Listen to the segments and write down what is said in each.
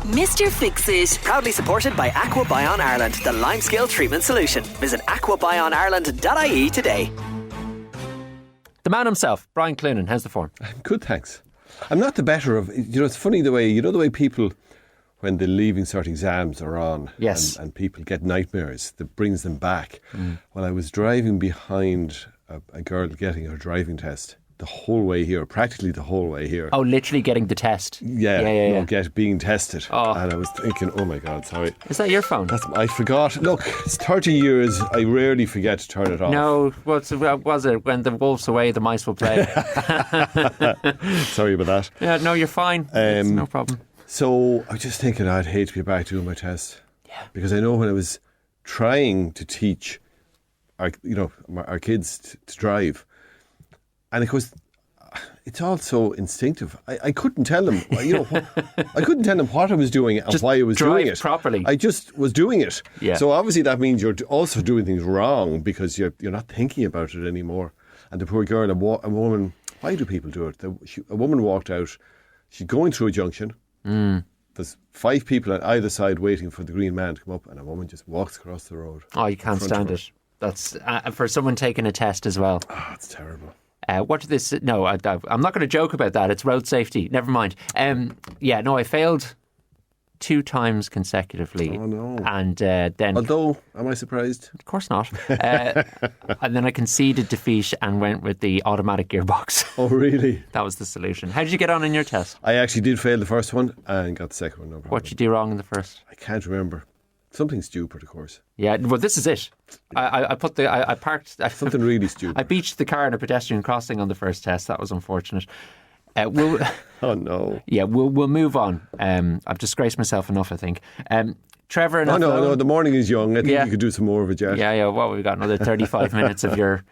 Mr. Fix-It. Proudly supported by AquaBion Ireland, the limescale treatment solution. Visit aquabionireland.ie today. The man himself, Brian Cloonan, how's the form? Good, thanks. I'm not the better of... it's funny the way people, when the Leaving Cert exams are on, yes, and people get nightmares, that brings them back. Well, I was driving behind a girl getting her driving test the whole way here, practically the whole way here. Oh, literally getting the test? Yeah. Being tested. Oh. And I was thinking, oh my God, sorry. Is that your phone? I forgot. Look, it's 30 years. I rarely forget to turn it off. No, what was it? When the wolf's away, the mice will play. Sorry about that. Yeah, no, you're fine. It's no problem. So I was just thinking I'd hate to be back doing my test. Yeah. Because I know when I was trying to teach our kids to drive, and of course, it's all so instinctive. I couldn't tell them, I couldn't tell them what I was doing and just why I was doing it properly. I just was doing it. Yeah. So obviously that means you're also doing things wrong because you're not thinking about it anymore. And the poor girl, a woman, why do people do it? A woman walked out. She's going through a junction. There's 5 people on either side waiting for the green man to come up, and a woman just walks across the road. Oh, you can't stand it. That's for someone taking a test as well. Oh, it's terrible. What did this? No, I'm not going to joke about that. It's road safety. Never mind. I failed 2 times consecutively. Oh no! And then, although, am I surprised? Of course not. And then I conceded defeat and went with the automatic gearbox. Oh really? That was the solution. How did you get on in your test? I actually did fail the first one and got the second one. No problem. What did you do wrong in the first? I can't remember. Something stupid, of course. Yeah, well, this is it. I parked... Something really stupid. I beached the car in a pedestrian crossing on the first test. That was unfortunate. Oh, no. Yeah, we'll move on. I've disgraced myself enough, I think. Trevor and No, the morning is young. I think you could do some more of it, yeah. Yeah, well, we've got another 35 minutes of your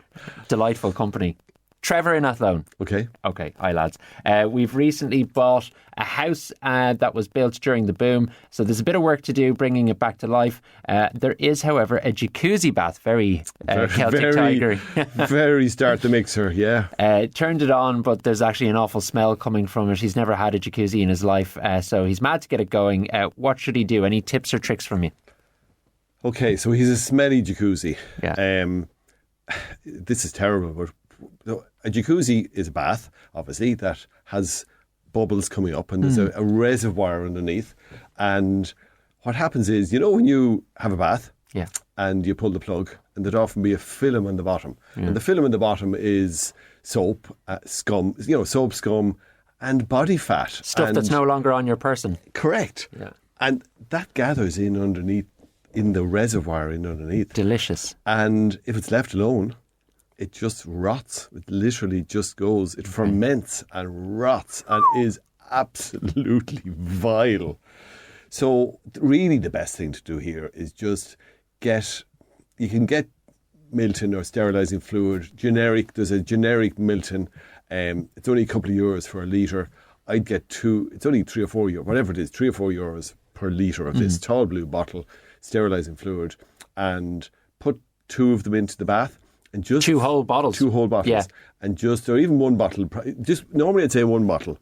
delightful company. Trevor in Athlone. Okay. Hi lads. We've recently bought a house that was built during the boom, so there's a bit of work to do bringing it back to life. There is, however, a jacuzzi bath, very Celtic Tiger. Very start the mixer, yeah. Turned it on, but there's actually an awful smell coming from it. He's never had a jacuzzi in his life, so he's mad to get it going. What should he do? Any tips or tricks from you? Okay, so he's a smelly jacuzzi. Yeah. This is terrible, but a jacuzzi is a bath, obviously, that has bubbles coming up and there's a reservoir underneath. And what happens is, when you have a bath and you pull the plug, and there'd often be a film on the bottom. And the film on the bottom is soap, scum, soap, scum and body fat. Stuff that's no longer on your person. Correct. Yeah. And that gathers in the reservoir underneath. Delicious. And if it's left alone, it just rots. It literally just goes. It ferments and rots and is absolutely vile. So really the best thing to do here is just you can get Milton or sterilising fluid, generic. There's a generic Milton. It's only a couple of euros for a litre. I'd get 2, it's only 3 or 4 euros, whatever it is, 3 or 4 euros per litre of this tall blue bottle, sterilising fluid, and put 2 of them into the bath. And just 2 whole bottles. 2 whole bottles. Yeah. And or even 1 bottle. Normally I'd say 1 bottle.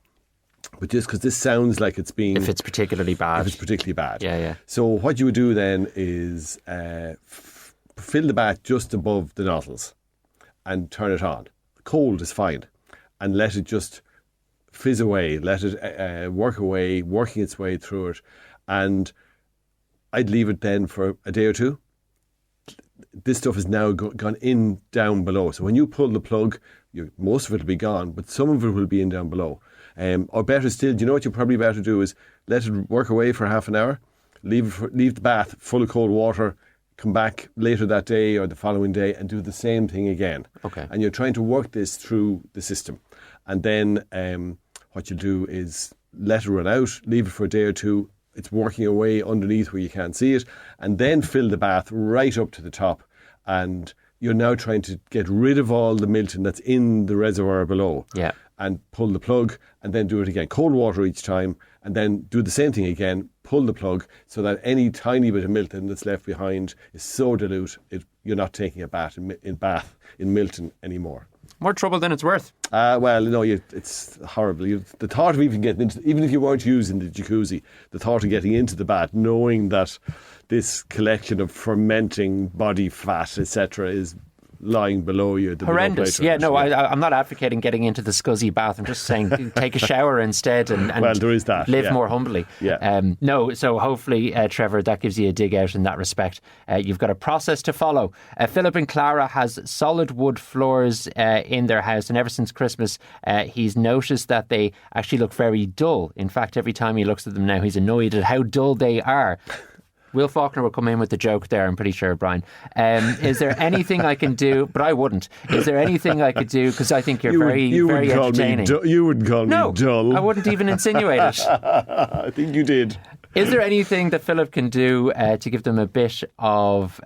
But just because this sounds like it's being... If it's particularly bad. Yeah. So what you would do then is fill the bath just above the nozzles and turn it on. Cold is fine. And let it just fizz away. Let it work away, working its way through it. And I'd leave it then for a day or 2. This stuff is now gone in down below. So when you pull the plug, most of it will be gone, but some of it will be in down below. Or better still, do you know what you probably better do is let it work away for half an hour, leave the bath full of cold water, come back later that day or the following day and do the same thing again. Okay. And you're trying to work this through the system. And then what you do is let it run out, leave it for a day or 2. It's working away underneath where you can't see it, and then fill the bath right up to the top. And you're now trying to get rid of all the Milton that's in the reservoir below. Yeah. And pull the plug and then do it again. Cold water each time, and then do the same thing again, pull the plug so that any tiny bit of Milton that's left behind is so dilute, you're not taking a bath in Milton anymore. More trouble than it's worth. Well, no, it's horrible. The thought of even getting into, even if you weren't using the jacuzzi, the thought of getting into the bath, knowing that this collection of fermenting body fat, etc., is lying below you. Horrendous. Yeah, no, I'm not advocating getting into the scuzzy bath. I'm just saying take a shower instead and well, there is that. Live more humbly. Yeah. No, so hopefully, Trevor, that gives you a dig out in that respect. You've got a process to follow. Philip and Clara has solid wood floors in their house, and ever since Christmas, he's noticed that they actually look very dull. In fact, every time he looks at them now, he's annoyed at how dull they are. Will Faulkner will come in with the joke there, I'm pretty sure, Brian. Is there anything I can do? But I wouldn't. Is there anything I could do? Because I think you're very entertaining. You wouldn't call me dull. I wouldn't even insinuate it. I think you did. Is there anything that Philip can do to give them a bit of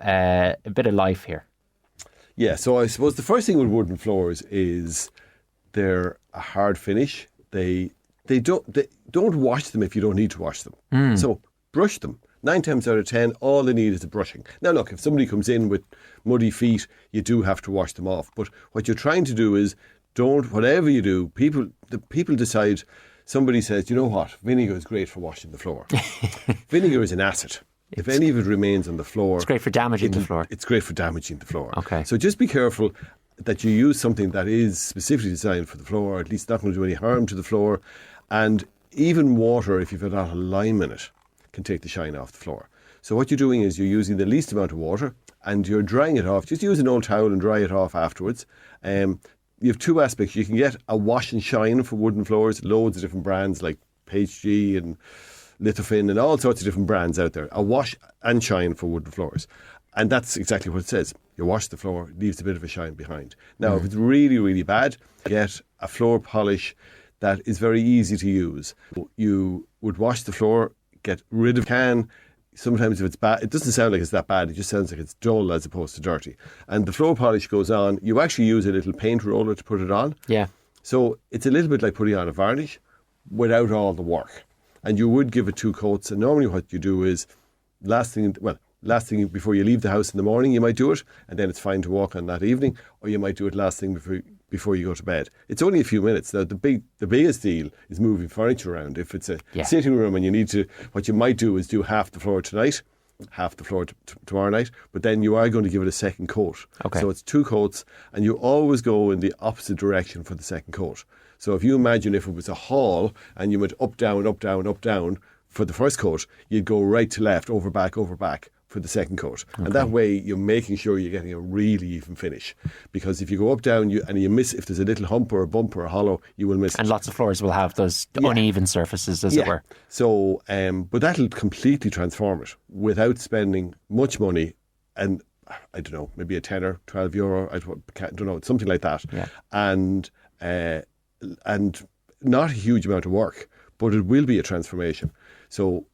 life here? Yeah, so I suppose the first thing with wooden floors is they're a hard finish. They don't wash them if you don't need to wash them. So brush them. 9 times out of 10, all they need is a brushing. Now, look, if somebody comes in with muddy feet, you do have to wash them off. But what you're trying to do is whatever you do, people decide, somebody says, you know what, vinegar is great for washing the floor. Vinegar is an acid. If any of it remains on the floor... It's great for damaging the floor. It's great for damaging the floor. Okay. So just be careful that you use something that is specifically designed for the floor, or at least not going to do any harm to the floor. And even water, if you've got a lime in it, can take the shine off the floor. So what you're doing is you're using the least amount of water and you're drying it off. Just use an old towel and dry it off afterwards. You have two aspects. You can get a wash and shine for wooden floors, loads of different brands like HG and Lithofin and all sorts of different brands out there. A wash and shine for wooden floors. And that's exactly what it says. You wash the floor, it leaves a bit of a shine behind. Now, if it's really, really bad, get a floor polish that is very easy to use. You would wash the floor, get rid of can. Sometimes if it's bad, it doesn't sound like it's that bad. It just sounds like it's dull as opposed to dirty. And the floor polish goes on. You actually use a little paint roller to put it on. Yeah. So it's a little bit like putting on a varnish without all the work. And you would give it 2 coats. And normally what you do is last thing before you leave the house in the morning, you might do it. And then it's fine to walk on that evening. Or you might do it last thing before you go to bed. It's only a few minutes. Now, the biggest deal is moving furniture around. If it's a sitting room and you need to, what you might do is do half the floor tonight, half the floor tomorrow night, but then you are going to give it a second coat. Okay. So it's 2 coats, and you always go in the opposite direction for the second coat. So if you imagine if it was a hall and you went up, down, up, down, up, down for the first coat, you'd go right to left, over, back for the second coat. Okay. And that way you're making sure you're getting a really even finish. Because if you go up, down, and you miss, if there's a little hump or a bump or a hollow, you will miss it. And lots of floors will have those uneven surfaces, as it were. So, but that'll completely transform it without spending much money. And I don't know, maybe a €10, €12, I don't know, something like that. Yeah. And not a huge amount of work, but it will be a transformation. So,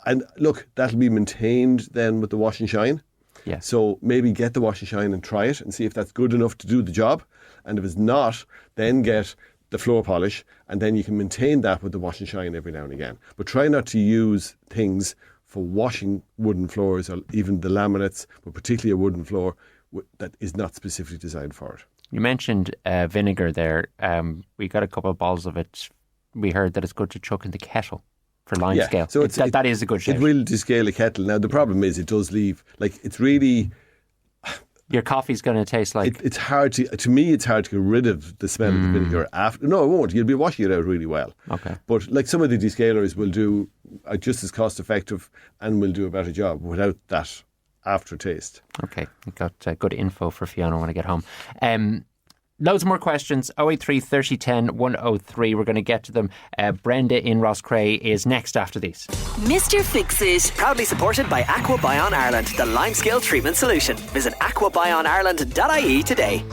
and look, that'll be maintained then with the wash and shine. Yeah. So maybe get the wash and shine and try it and see if that's good enough to do the job. And if it's not, then get the floor polish, and then you can maintain that with the wash and shine every now and again. But try not to use things for washing wooden floors or even the laminates, but particularly a wooden floor that is not specifically designed for it. You mentioned vinegar there. We got a couple of bottles of it. We heard that it's good to chuck in the kettle for lime scale. So that is a good shout. It will descale a kettle. Now, the problem is it does leave, it's really... Your coffee's going to taste like... It's hard to me, it's hard to get rid of the smell of the vinegar after. No, it won't. You'll be washing it out really well. Okay. But some of the descalers will do just as cost effective and will do a better job without that aftertaste. Okay. You got good info for Fiona when I get home. Loads more questions. 083 30 10 103. We're going to get to them. Brenda in Rosscray is next after these. Mr. Fix-It. Proudly supported by AquaBion Ireland, the limescale treatment solution. Visit aquabioниreland.ie today.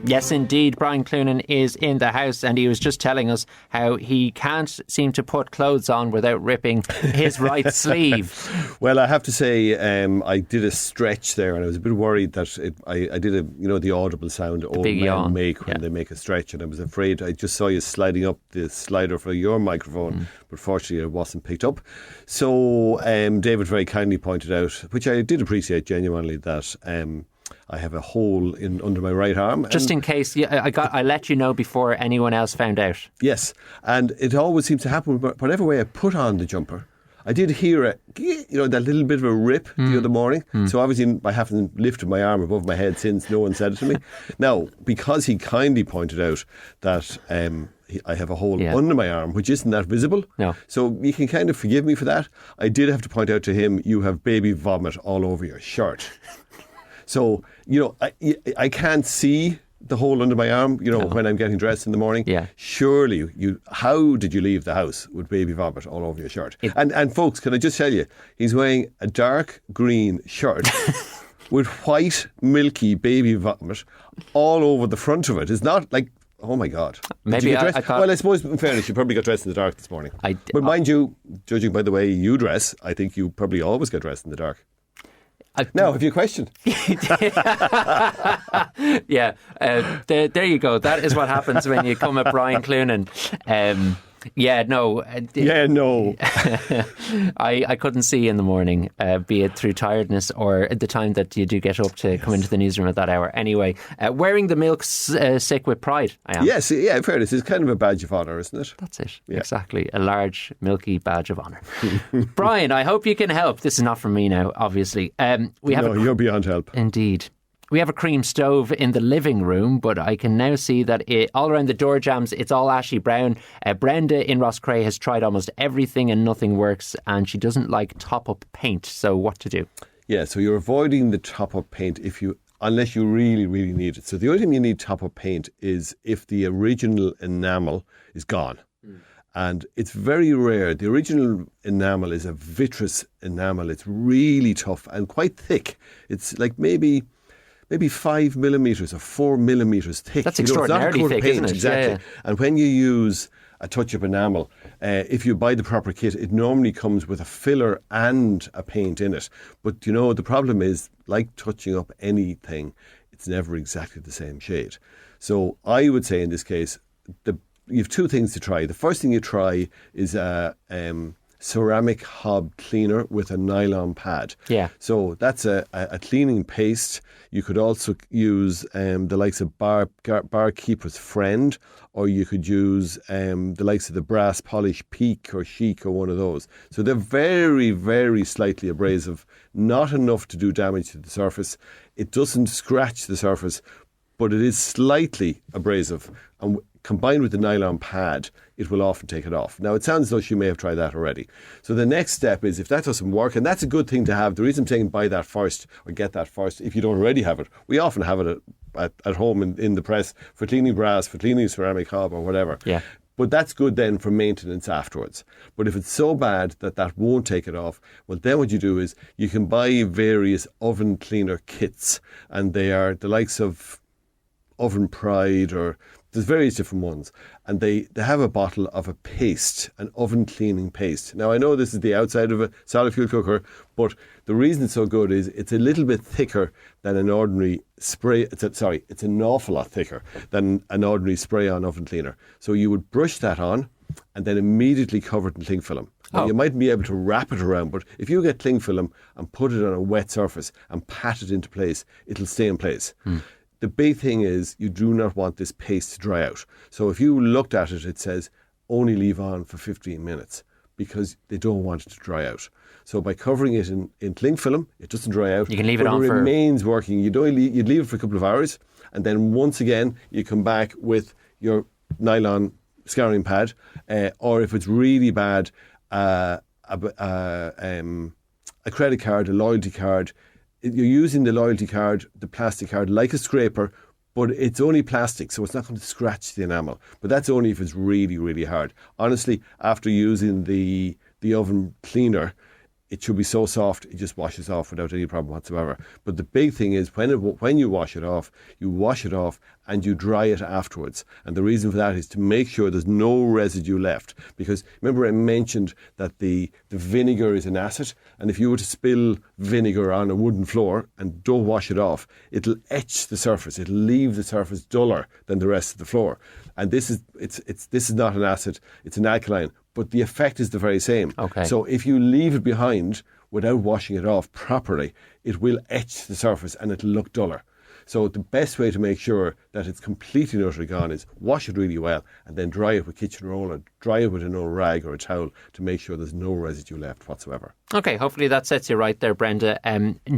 Yes, indeed. Brian Cloonan is in the house, and he was just telling us how he can't seem to put clothes on without ripping his right sleeve. Well, I have to say, I did a stretch there, and I was a bit worried that I did the audible sound old men make when they make a stretch, and I was afraid. I just saw you sliding up the slider for your microphone, but fortunately it wasn't picked up. So David very kindly pointed out, which I did appreciate genuinely, that I have a hole under my right arm. Just in case, I let you know before anyone else found out. Yes, and it always seems to happen whatever way I put on the jumper. I did hear that little bit of a rip the other morning. So obviously I haven't lifted my arm above my head since. No one said it to me. Now, because he kindly pointed out that I have a hole under my arm, which isn't that visible. No. So you can kind of forgive me for that. I did have to point out to him, you have baby vomit all over your shirt. So, I can't see the hole under my arm, when I'm getting dressed in the morning. Yeah. Surely, how did you leave the house with baby vomit all over your shirt? And folks, can I just tell you, he's wearing a dark green shirt with white, milky baby vomit all over the front of it. It's not like, oh my God. Maybe I thought... Well, I suppose, in fairness, you probably got dressed in the dark this morning. But mind you, judging by the way you dress, I think you probably always get dressed in the dark. Now, have you a question? Yeah, there you go. That is what happens when you come at Brian Cloonan. Yeah, no. I couldn't see in the morning, be it through tiredness or at the time that you do get up to come into the newsroom at that hour. Anyway, wearing the milk sick with pride, I am. Yes, yeah, in fairness, it's kind of a badge of honour, isn't it? That's it, exactly. A large, milky badge of honour. Brian, I hope you can help. This is not from me now, obviously. You're beyond help. Indeed. We have a cream stove in the living room, but I can now see that all around the door jambs, it's all ashy brown. Brenda in Rosscray has tried almost everything and nothing works, and she doesn't like top-up paint. So what to do? Yeah, so you're avoiding the top-up paint unless you really, really need it. So the only time you need top-up paint is if the original enamel is gone. And it's very rare. The original enamel is a vitreous enamel. It's really tough and quite thick. It's like maybe 5 millimetres or 4 millimetres thick. That's extraordinarily thick, isn't it? Exactly. Yeah. And when you use a touch-up enamel, if you buy the proper kit, it normally comes with a filler and a paint in it. But, the problem is, like touching up anything, it's never exactly the same shade. So I would say in this case, you have two things to try. The first thing you try is a ceramic hob cleaner with a nylon pad. Yeah. So that's a cleaning paste. You could also use the likes of Barkeeper's Friend, or you could use the likes of the Brass Polish Peak or Chic or one of those. So they're very, very slightly abrasive, not enough to do damage to the surface. It doesn't scratch the surface, but it is slightly abrasive. And combined with the nylon pad, it will often take it off. Now, it sounds as though she may have tried that already. So the next step is, if that doesn't work, and that's a good thing to have. The reason I'm saying buy that first or get that first, if you don't already have it, we often have it at home in the press for cleaning brass, for cleaning ceramic hob or whatever. Yeah. But that's good then for maintenance afterwards. But if it's so bad that won't take it off, well, then what you do is you can buy various oven cleaner kits, and they are the likes of Oven Pride, or there's various different ones, and they have a bottle of a paste, an oven cleaning paste. Now, I know this is the outside of a solid fuel cooker, but the reason it's so good is it's a little bit thicker than an ordinary spray. It's an awful lot thicker than an ordinary spray-on oven cleaner. So you would brush that on and then immediately cover it in cling film. Now, you mightn't be able to wrap it around, but if you get cling film and put it on a wet surface and pat it into place, it'll stay in place. The big thing is you do not want this paste to dry out. So if you looked at it, it says only leave on for 15 minutes because they don't want it to dry out. So by covering it in cling film, it doesn't dry out. You can leave it on for... It remains working. You'd leave it for a couple of hours, and then once again, you come back with your nylon scouring pad, or if it's really bad, a credit card, a loyalty card. You're using the loyalty card, the plastic card, like a scraper, but it's only plastic, so it's not going to scratch the enamel. But that's only if it's really, really hard. Honestly, after using the oven cleaner, it should be so soft, it just washes off without any problem whatsoever. But the big thing is when you wash it off and you dry it afterwards. And the reason for that is to make sure there's no residue left. Because remember I mentioned that the vinegar is an acid, and if you were to spill vinegar on a wooden floor and don't wash it off, it'll etch the surface. It'll leave the surface duller than the rest of the floor. And this is not an acid, it's an alkaline. But the effect is the very same. Okay. So if you leave it behind without washing it off properly, it will etch the surface and it'll look duller. So the best way to make sure that it's completely and utterly gone is wash it really well and then dry it with kitchen roller, dry it with an old rag or a towel to make sure there's no residue left whatsoever. Okay, hopefully that sets you right there, Brenda.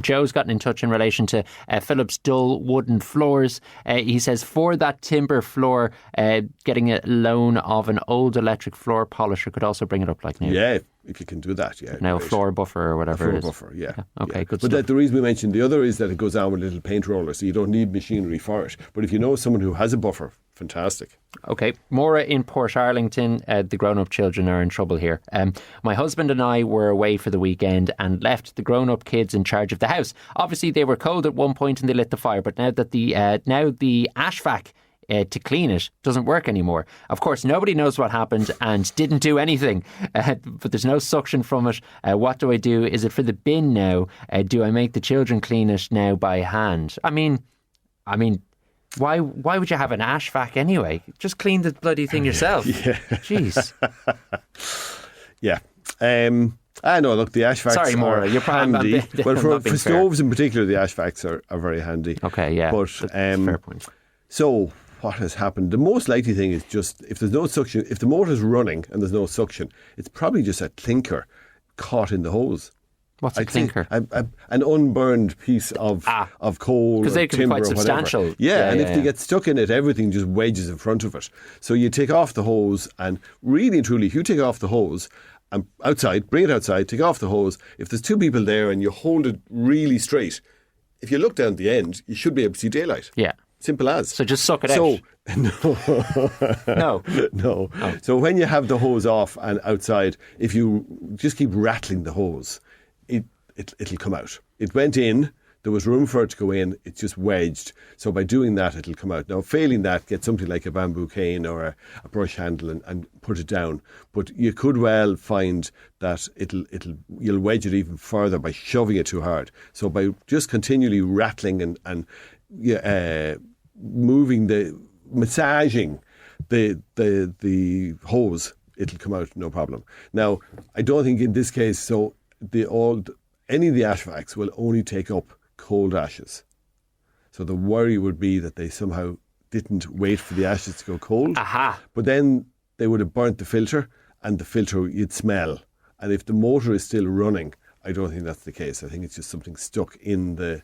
Joe's gotten in touch in relation to Philip's dull wooden floors. He says for that timber floor, getting a loan of an old electric floor polisher could also bring it up like new. Yeah, if you can do that, yeah. Now great. Floor buffer or whatever Floor it is. buffer, yeah. Okay, good but stuff. the reason we mentioned the other is that it goes on with a little paint roller, so you don't need machinery for it. But if you know someone who has a buffer, fantastic. Okay, Maura in Port Arlington, the grown-up children are in trouble here. My husband and I were away for the weekend and left the grown-up kids in charge of the house. Obviously, they were cold at one point and they lit the fire, but now the ashvac to clean it doesn't work anymore. Of course, nobody knows what happened and didn't do anything, but there's no suction from it. What do I do? Is it for the bin now? Do I make the children clean it now by hand? I mean, why would you have an ashvac anyway? Just clean the bloody thing yourself. Yeah. Jeez. Yeah. I know, look, the ashvacs Sorry, Maura, you're handy. Well, for fair. stoves in particular, the ashvacs are very handy. Okay, yeah. But fair point. So what has happened? The most likely thing is just if there's no suction, if the motor's running and there's no suction, it's probably just a clinker caught in the hose. What's a clinker? An unburned piece of coal, because they can be timber, quite or whatever. substantial. Yeah, and if they get stuck in it, everything just wedges in front of it. So you take off the hose, and really and truly, if you take off the hose and bring it outside, take off the hose. If there's two people there and you hold it really straight, if you look down at the end, you should be able to see daylight. Yeah. Simple as. So just suck it out. No. No. Oh. So when you have the hose off and outside, if you just keep rattling the hose, it'll come out. It went in. There was room for it to go in. It's just wedged. So by doing that, it'll come out. Now, failing that, get something like a bamboo cane or a brush handle and put it down. But you could well find that you'll wedge it even further by shoving it too hard. So by just continually rattling and massaging the hose, it'll come out no problem. Now, I don't think in this case, any of the ashvacs will only take up cold ashes. So the worry would be that they somehow didn't wait for the ashes to go cold. Aha. But then they would have burnt the filter, and the filter you'd smell. And if the motor is still running, I don't think that's the case. I think it's just something stuck in the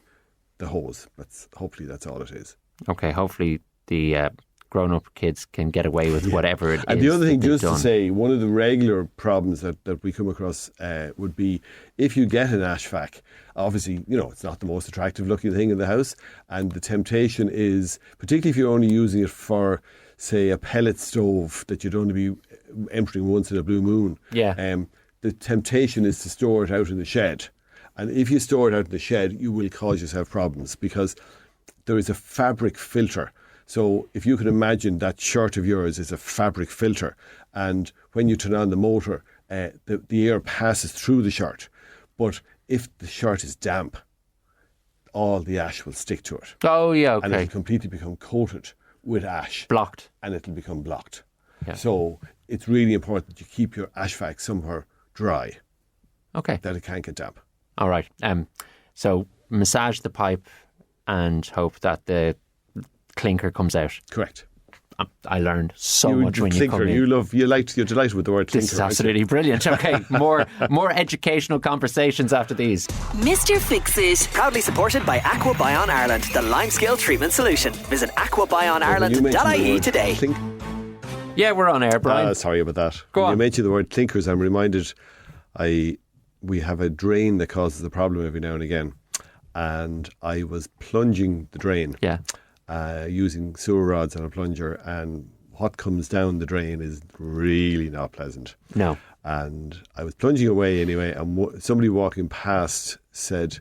hose. Hopefully that's all it is. Okay, hopefully the grown-up kids can get away with whatever it is. And the other thing, just done. to say, one of the regular problems that we come across would be if you get an ashvac, obviously, it's not the most attractive looking thing in the house, and the temptation is, particularly if you're only using it for, say, a pellet stove that you'd only be emptying once in a blue moon. Yeah. The temptation is to store it out in the shed. And if you store it out in the shed, you will cause yourself problems because there is a fabric filter. So if you can imagine that shirt of yours is a fabric filter, and when you turn on the motor, the air passes through the shirt. But if the shirt is damp, all the ash will stick to it. Oh, yeah, okay. And it'll completely become coated with ash. Blocked. And it'll become blocked. Yeah. So it's really important that you keep your ashvac somewhere dry. Okay. That it can't get damp. All right. So massage the pipe and hope that the clinker comes out. Correct. I learned so much when you come in. You're delighted with the word clinker. This is absolutely brilliant. Okay, more educational conversations after these. Mr. Fix-It. Proudly supported by Aqua Bion Ireland, the limescale treatment solution. Visit aquabionireland.ie today. Yeah, we're on air, Brian. Sorry about that. Go on. You mentioned the word clinkers. I'm reminded we have a drain that causes a problem every now and again. And I was plunging the drain. Yeah. Using sewer rods and a plunger, and what comes down the drain is really not pleasant. No. And I was plunging away anyway, and somebody walking past said,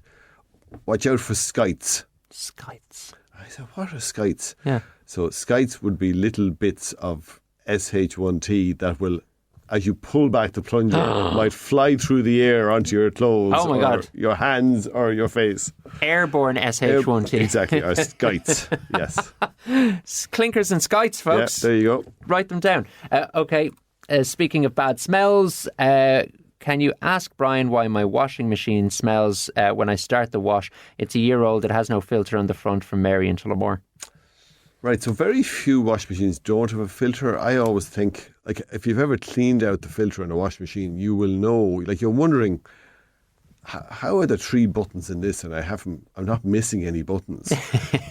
"Watch out for skites." Skites. I said, "What are skites?" Yeah. So skites would be little bits of SH1T that will, as you pull back the plunger, might fly through the air onto your clothes, oh my God, your hands or your face. Airborne SH1T. Exactly, or skites, yes. Clinkers and skites, folks. Yeah, there you go. Write them down. Okay, speaking of bad smells, can Can you ask Brian why my washing machine smells when I start the wash? It's a year old. It has no filter on the front, from Mary in Tullamore. Right, so very few wash machines don't have a filter. I always think, like, if you've ever cleaned out the filter in a wash machine, you will know, like, you're wondering, how are there 3 buttons in this and I'm not missing any buttons?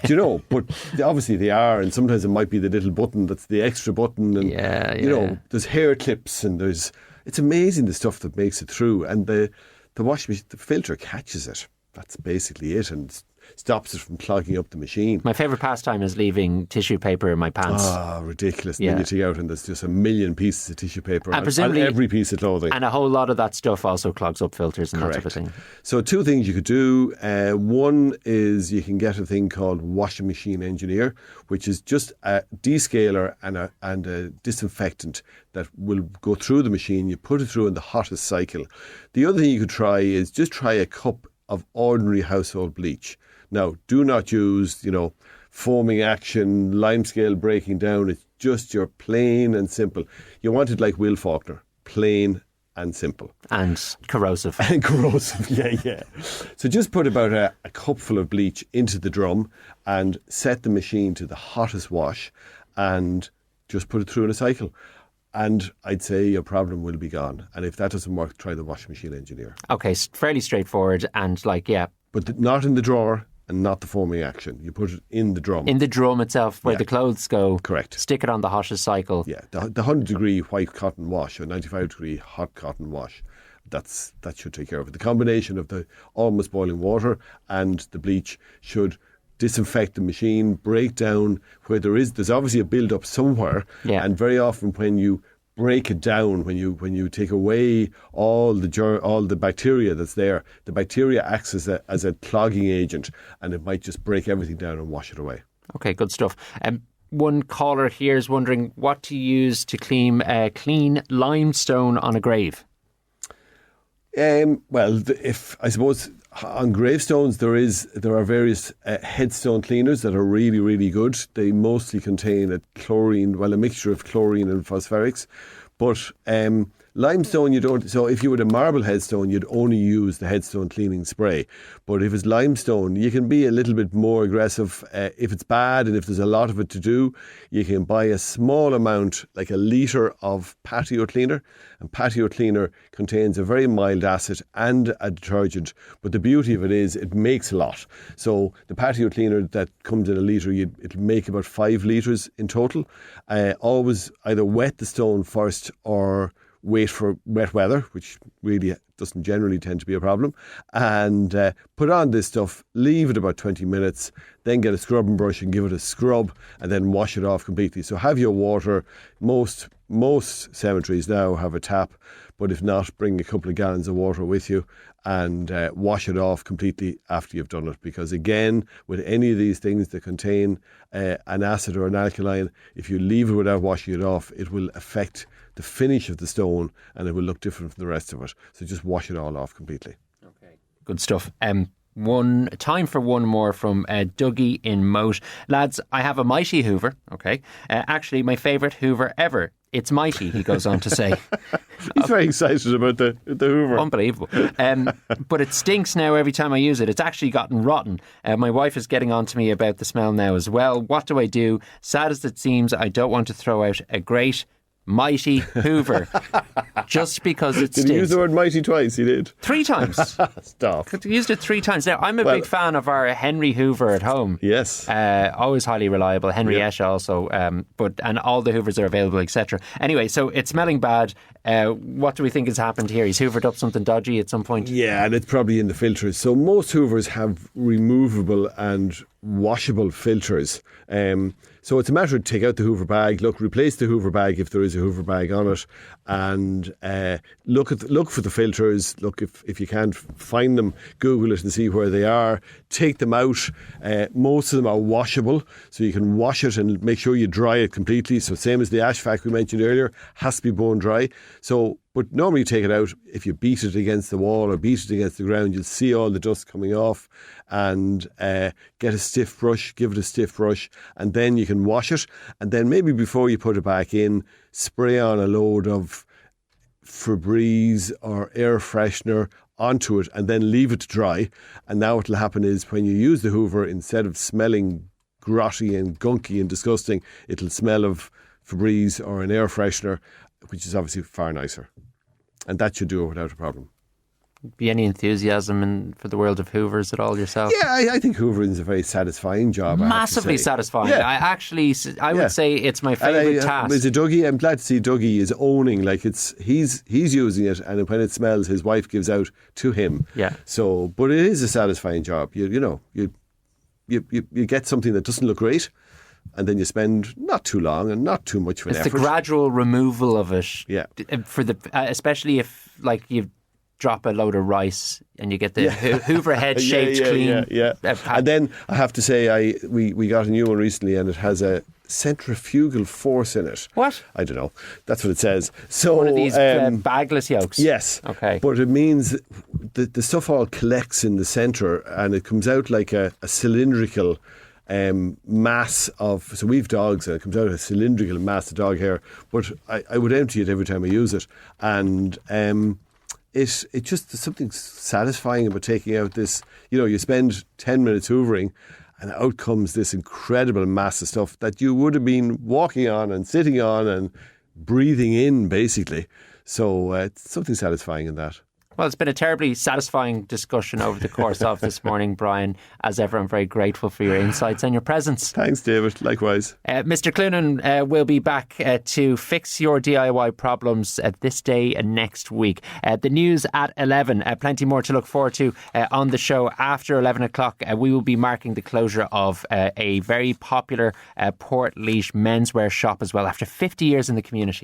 Do you know? But obviously they are, and sometimes it might be the little button that's the extra button, and you know, there's hair clips, and it's amazing the stuff that makes it through, and the wash machine, the filter catches it. That's basically it, and stops it from clogging up the machine. My favourite pastime is leaving tissue paper in my pants. Ah, ridiculous. And then you take out and there's just a million pieces of tissue paper on every piece of clothing. And a whole lot of that stuff also clogs up filters and Correct. that type of thing. So 2 things you could do. One is you can get a thing called Washing Machine Engineer, which is just a descaler and a disinfectant that will go through the machine. You put it through in the hottest cycle. The other thing you could try is just try a cup of ordinary household bleach. Now, do not use, foaming action, limescale breaking down. It's just your plain and simple. You want it like Will Faulkner, plain and simple. And corrosive. And corrosive, yeah. So just put about a cupful of bleach into the drum and set the machine to the hottest wash and just put it through in a cycle. And I'd say your problem will be gone. And if that doesn't work, try the Washing Machine Engineer. Okay, fairly straightforward and But not in the drawer and not the foaming action. You put it in the drum. In the drum itself, where the clothes go. Correct. Stick it on the hottest cycle. Yeah, the 100-degree white cotton wash or 95-degree hot cotton wash. That should take care of it. The combination of the almost boiling water and the bleach should disinfect the machine, break down where there's obviously a build-up somewhere. Yeah. And very often when you break it down, when you take away all the bacteria that's there, the bacteria acts as a clogging agent, and it might just break everything down and wash it away. Okay, good stuff. One caller here is wondering what to use to clean limestone on a grave. If I suppose on gravestones there are various headstone cleaners that are really, really good. They mostly contain a mixture of chlorine and phosphorics. But limestone, you don't. So if you had a marble headstone, you'd only use the headstone cleaning spray. But if it's limestone, you can be a little bit more aggressive. If it's bad and if there's a lot of it to do, you can buy a small amount, like a litre of patio cleaner. And patio cleaner contains a very mild acid and a detergent. But the beauty of it is it makes a lot. So the patio cleaner that comes in a litre, it'll make about 5 litres in total. Always either wet the stone first or wait for wet weather, which really doesn't generally tend to be a problem, and put on this stuff, leave it about 20 minutes, then get a scrubbing brush and give it a scrub, and then wash it off completely. So have your water. Most cemeteries now have a tap, but if not, bring a couple of gallons of water with you and wash it off completely after you've done it. Because again, with any of these things that contain an acid or an alkaline, if you leave it without washing it off, it will affect the finish of the stone and it will look different from the rest of it. So just wash it all off completely. Okay, good stuff. Time for one more from Dougie in Moat. Lads, I have a mighty Hoover. Okay, actually my favourite Hoover ever. It's mighty, he goes on to say. He's very excited about the Hoover. Unbelievable. But it stinks now every time I use it. It's actually gotten rotten. My wife is getting on to me about the smell now as well. What do I do? Sad as it seems, I don't want to throw out a great mighty Hoover just because it stinks. Did he use the word mighty twice? He did. 3 times. Stop. He used it 3 times. Now, I'm a big fan of our Henry Hoover at home. Yes. Always highly reliable. Henry Esch also. And all the Hoovers are available, etc. Anyway, so it's smelling bad. What do we think has happened here? He's hoovered up something dodgy at some point. Yeah, and it's probably in the filters. So most Hoovers have removable and washable filters. So it's a matter of take out the Hoover bag, replace the Hoover bag if there is a Hoover bag on it, and look for the filters. Look if you can't find them, Google it and see where they are. Take them out. Most of them are washable, so you can wash it and make sure you dry it completely. So same as the ash vac we mentioned earlier, has to be bone dry. So, but normally you take it out. If you beat it against the wall or beat it against the ground, you'll see all the dust coming off, and get a stiff brush, give it a stiff brush, and then you can wash it. And then maybe before you put it back in, spray on a load of Febreze or air freshener onto it and then leave it to dry. And now what will happen is when you use the Hoover, instead of smelling grotty and gunky and disgusting, it'll smell of Febreze or an air freshener, which is obviously far nicer. And that should do it without a problem. Be any enthusiasm for the world of Hoovers at all yourself? Yeah, I think hoovering is a very satisfying job. Massively satisfying. Yeah. I would say it's my favourite task. As a Dougie, I'm glad to see Dougie is owning, like he's using it, and when it smells, his wife gives out to him. Yeah. So, but it is a satisfying job. You get something that doesn't look great, and then you spend not too long and not too much of an effort. It's the gradual removal of it. Yeah. Especially if you drop a load of rice and you get the Hoover head shaped clean. Yeah. And then I have to say, we got a new one recently, and it has a centrifugal force in it. What? I don't know. That's what it says. So one of these bagless yolks. Yes. Okay. But it means the stuff all collects in the centre, and it comes out like a cylindrical mass of. So we've dogs, and it comes out a cylindrical mass of dog hair. But I would empty it every time I use it, and It just, there's something satisfying about taking out this, you spend 10 minutes hoovering and out comes this incredible mass of stuff that you would have been walking on and sitting on and breathing in, basically. So it's something satisfying in that. Well, it's been a terribly satisfying discussion over the course of this morning, Brian. As ever, I'm very grateful for your insights and your presence. Thanks, David. Likewise. Mr. Cloonan will be back to fix your DIY problems this day and next week. The news at 11. Plenty more to look forward to on the show after 11 o'clock. We will be marking the closure of a very popular Portlaoise menswear shop as well after 50 years in the community.